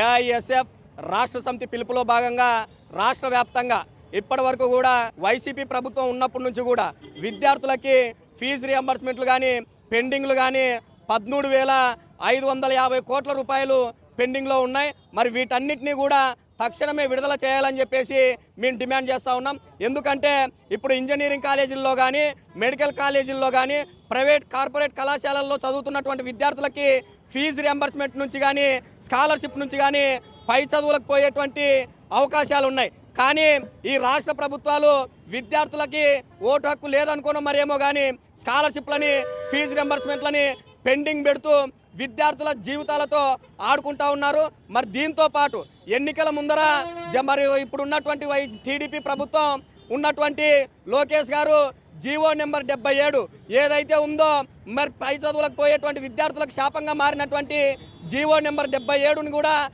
AISF రాష్ట్ర సమితి పిలుపులో భాగంగా రాష్ట్ర వ్యాప్తంగా ఇప్పటి వరకు కూడా వైసీపీ ప్రభుత్వం ఉన్నప్పటి నుంచి కూడా విద్యార్థులకి ఫీజు రియంబర్స్మెంట్లు కానీ పెండింగ్లు కానీ 13,550 కోట్ల రూపాయలు పెండింగ్లో ఉన్నాయి. మరి వీటన్నిటినీ కూడా తక్షణమే విడుదల చేయాలని చెప్పేసి మేము డిమాండ్ చేస్తూ ఉన్నాం. ఎందుకంటే ఇప్పుడు ఇంజనీరింగ్ కాలేజీల్లో కానీ మెడికల్ కాలేజీల్లో కానీ ప్రైవేట్ కార్పొరేట్ కళాశాలల్లో చదువుతున్నటువంటి విద్యార్థులకి ఫీజు రియంబర్స్మెంట్ నుంచి కానీ స్కాలర్షిప్ నుంచి కానీ పై చదువులకు పోయేటువంటి అవకాశాలు ఉన్నాయి. కానీ ఈ రాష్ట్ర ప్రభుత్వాలు విద్యార్థులకి ఓటు హక్కు లేదనుకోనో మరేమో కానీ స్కాలర్షిప్లని ఫీజు రియంబర్స్మెంట్లని పెండింగ్ పెడుతూ విద్యార్థుల జీవితాలతో ఆడుకుంటా ఉన్నారు. మరి దీంతో పాటు ఎన్నికల ముందర మరి ఇప్పుడు ఉన్నటువంటి టీడీపీ ప్రభుత్వం ఉన్నటువంటి లోకేష్ గారు జీవో నెంబర్ 77 ఏదైతే ఉందో మరి పై చదువులకు పోయేటువంటి విద్యార్థులకు శాపంగా మారినటువంటి జీవో నెంబర్ 77ని కూడా